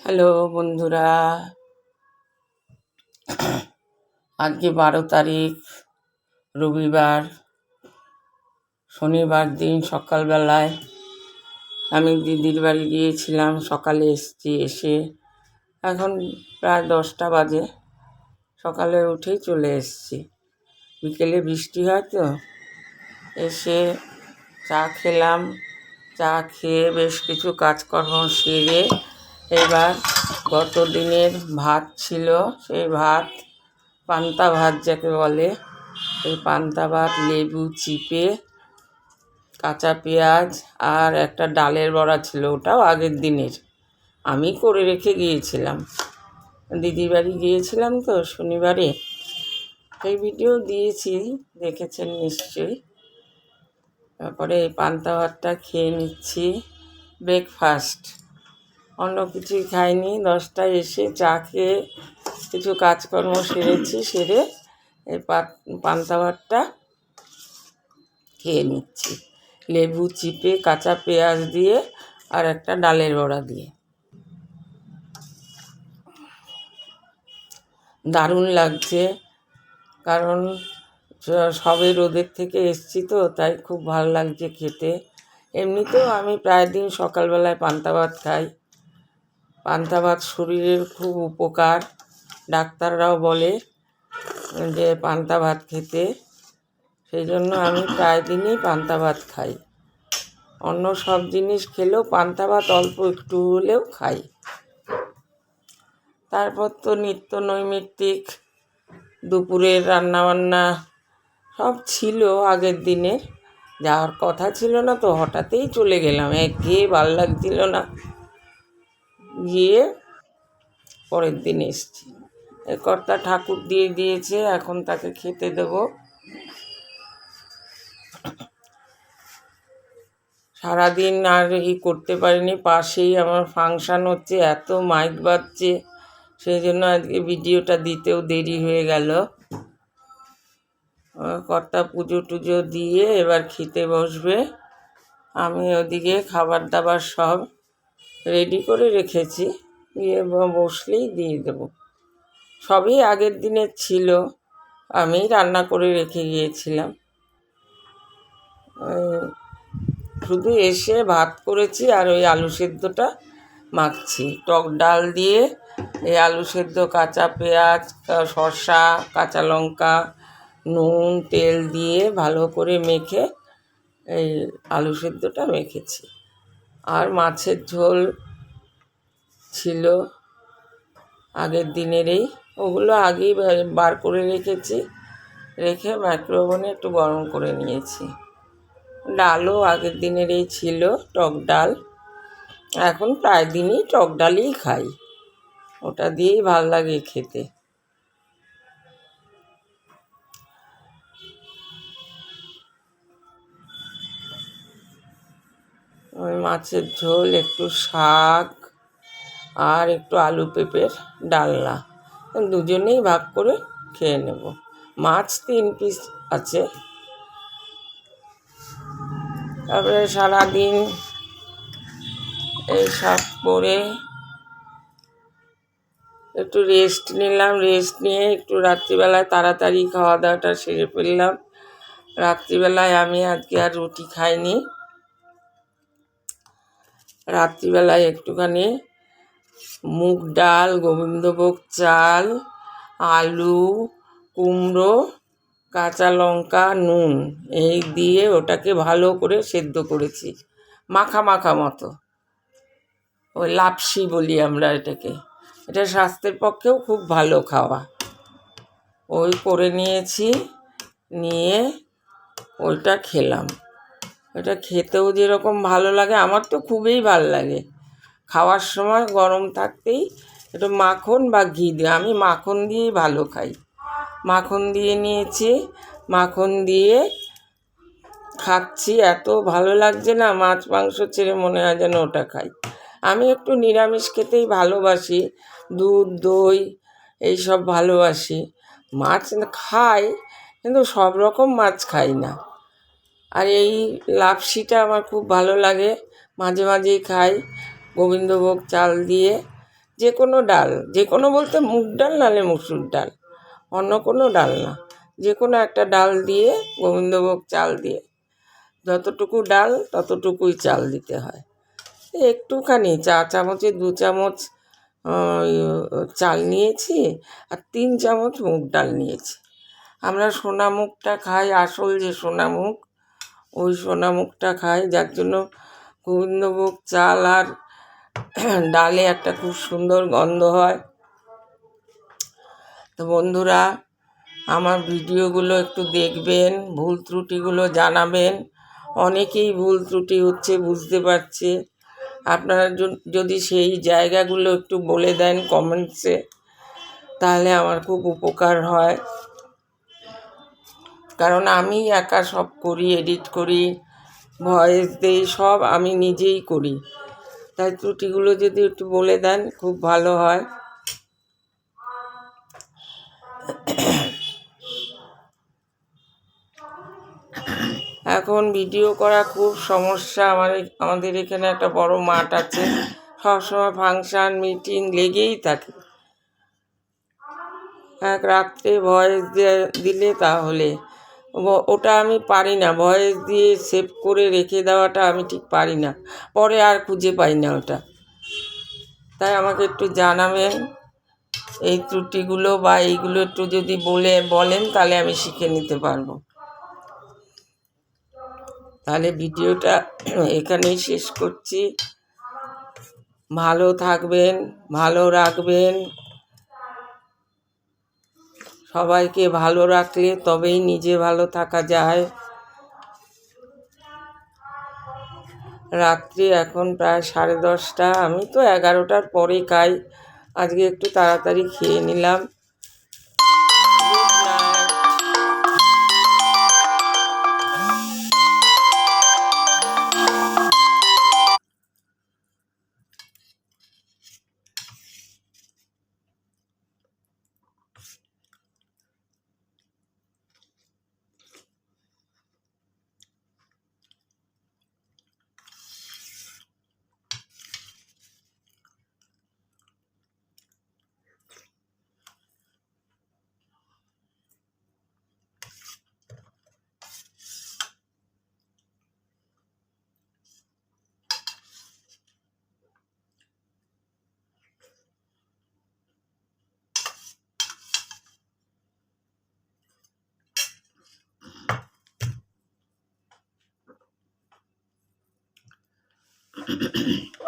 Hello বন্ধুরা, আজকে 12 তারিখ রবিবার। শনিবার দিন সকালবেলায় আমি দিদির বাড়ি গিয়েছিলাম। সকালে এসে এখন প্রায় 10টা বাজে। সকালে উঠেই চলে এসেছি। বিকেলে বৃষ্টি হয় তো, এসে চা খেলাম। চা খেয়ে বেশ কিছু কাজকর্ম সেরে এবার গত দিনের ভাত ছিল, সেই ভাত, পান্তা ভাত যাকে বলে, এই পান্তা ভাত লেবু চিপে, কাঁচা পেঁয়াজ আর একটা ডালের বড়া ছিল, ওটাও আগের দিনের আমি করে রেখে গিয়েছিলাম। দিদির বাড়ি গিয়েছিলাম তো শনিবারে, সেই ভিডিও দিয়েছি, দেখেছেন নিশ্চয়ই। তারপরে এই পান্তা ভাতটা খেয়ে নিচ্ছি, ব্রেকফাস্ট। অন্য কিছুই খাইনি। 10টায় এসে চা খেয়ে কিছু কাজকর্ম সেরেছি, সেরে এই পান্তা ভাতটা খেয়ে নিচ্ছি, লেবু চিপে, কাঁচা পেঁয়াজ দিয়ে আর একটা ডালের বড়া দিয়ে। দারুণ লাগছে, কারণ সবে রোদের থেকে এসছি তো, তাই খুব ভালো লাগছে খেতে। এমনিতেও আমি প্রায় দিন সকালবেলায় পান্তা ভাত খাই। পান্তা ভাত শরীরের খুব উপকার। ডাক্তাররাও বলে যে পান্তা ভাত খেতে, সেই জন্য আমি প্রায় দিনই পান্তা ভাত খাই। অন্য সব জিনিস খেলেও পান্তা ভাত অল্প একটু হলেও খাই। তারপর তো নিত্য নৈমিত্তিক দুপুরের রান্নাবান্না সব ছিল আগের দিনের। যাওয়ার কথা ছিল না তো, হঠাৎই চলে গেলাম, একঘেয়ে ভাল লাগছিল না, গিয়ে পরের দিন এসছি। কর্তা ঠাকুর দিয়ে দিয়েছে, এখন তাকে খেতে দেব। সারাদিন আর করতে পারিনি, পাশেই আমার ফাংশান হচ্ছে, এত মাইক বাজছে, সেই জন্য আজকে ভিডিওটা দিতেও দেরি হয়ে গেল। কর্তা পুজো টুজো দিয়ে এবার খেতে বসবে। আমি ওদিকে খাবার দাবার সব রেডি করে রেখেছি, দিয়ে বসলেই দিয়ে দেব। সবই আগের দিনের ছিল, আমি রান্না করে রেখে গিয়েছিলাম। শুধু এসে ভাত করেছি আর ওই আলু সেদ্ধটা মাখছি, টক ডাল দিয়ে এই আলু সেদ্ধ, কাঁচা পেঁয়াজ, শসা, কাঁচা লঙ্কা, নুন, তেল দিয়ে ভালো করে মেখে এই আলু সেদ্ধটা মেখেছি। আর মাছের ঝোল ছিল আগের দিনেরই, ওগুলো আগেই বার করে রেখেছি, রেখে মাইক্রোওভেনে একটু গরম করে নিয়েছি। ডালও আগের দিনেরই ছিল, টক ডাল। এখন প্রায় দিনই টক ডালই খাই, ওটা দিয়েই ভাল লাগে খেতে। ওই মাছের ঝোল, একটু শাক আর একটু আলু পেঁপের ডালনা, দুজনেই ভাগ করে খেয়ে নেব। মাছ 3 পিস আছে। তারপরে সারাদিন এই সব করে একটু রেস্ট নিলাম, রেস্ট নিয়ে একটু রাত্রিবেলায় তাড়াতাড়ি খাওয়া দাওয়াটা সেরে ফেললাম। রাত্রিবেলায় আমি আজকে আর রুটি খাইনি, রাত্রিবেলায় একটুখানি মুগ ডাল, গোবিন্দভোগ চাল, আলু, কুমড়ো, কাঁচা লঙ্কা, নুন এই দিয়ে ওটাকে ভালো করে সেদ্ধ করেছি, মাখা মাখা মতো, ওই লাপসি বলি আমরা এটাকে। এটা স্বাস্থ্যের পক্ষেও খুব ভালো খাওয়া। ওই করে নিয়েছি, নিয়ে ওইটা খেলাম। ওটা খেতেও যেরকম ভালো লাগে, আমার তো খুবই ভালো লাগে। খাওয়ার সময় গরম থাকতেই একটু মাখন বা ঘি দিয়ে, আমি মাখন দিয়েই ভালো খাই। মাখন দিয়ে নিয়েছি, মাখন দিয়ে খাচ্ছি, এত ভালো লাগছে না, মাছ মাংস ছেড়ে মনে হয় যেন ওটা খাই। আমি একটু নিরামিষ খেতেই ভালোবাসি, দুধ দই এইসব ভালোবাসি। মাছ খাই, কিন্তু সব রকম মাছ খাই না। আর এই লাপসিটা আমার খুব ভালো লাগে, মাঝে মাঝেই খাই, গোবিন্দভোগ চাল দিয়ে যে কোনো ডাল, যে কোনো বলতে মুগ ডাল নাহলে মুসুর ডাল, অন্য কোনো ডাল না, যে কোনো একটা ডাল দিয়ে গোবিন্দভোগ চাল দিয়ে যতটুকু ডাল ততটুকুই চাল দিতে হয়। একটুখানি চা চামচে 2 চামচ চাল নিয়েছি আর 3 চামচ মুগ ডাল নিয়েছি। আমরা সোনামুগটা খাই, আসল যে সোনামুগ, ওই সোনামুগটা খাই, যার জন্য গোবিন্দভোগ চাল আর ডালে একটা খুব সুন্দর গন্ধ হয়। তো বন্ধুরা, আমার ভিডিওগুলো একটু দেখবেন, ভুল ত্রুটিগুলো জানাবেন। অনেকেই ভুল ত্রুটি হচ্ছে বুঝতে পারছে, আপনারা যদি সেই জায়গাগুলো একটু বলে দেন কমেন্টসে, তাহলে আমার খুব উপকার হয়। কারণ আমি একা সব করি, এডিট করি, ভয়েস দিই, সব আমি নিজেই করি। তাই ত্রুটিগুলো যদি একটু বলে দেন খুব ভালো হয়। এখন ভিডিও করা খুব সমস্যা। আমাদের এখানে একটা বড় মাঠ আছে, সবসময় ফাংশান মিটিং লেগেই থাকে। এক রাত্রে ভয়েস দিলে তাহলে ওটা আমি পারি না, ভয়েস দিয়ে সেভ করে রেখে দেওয়াটা আমি ঠিক পারি না, পরে আর খুঁজে পাই না ওটা। তাই আমাকে একটু জানাবেন এই ত্রুটিগুলো, বা এইগুলো একটু যদি বলেন তাহলে আমি শিখে নিতে পারবো। তাহলে ভিডিওটা এখানেই শেষ করছি। ভালো থাকবেন, ভালো রাখবেন। সবাইকে ভালো রাখলে তবেই নিজে ভালো থাকা যায়। রাত্রি এখন প্রায় 10:30, আমি তো 11টার পরে খাই, আজকে একটু তাড়াতাড়ি খেয়ে নিলাম। Good night.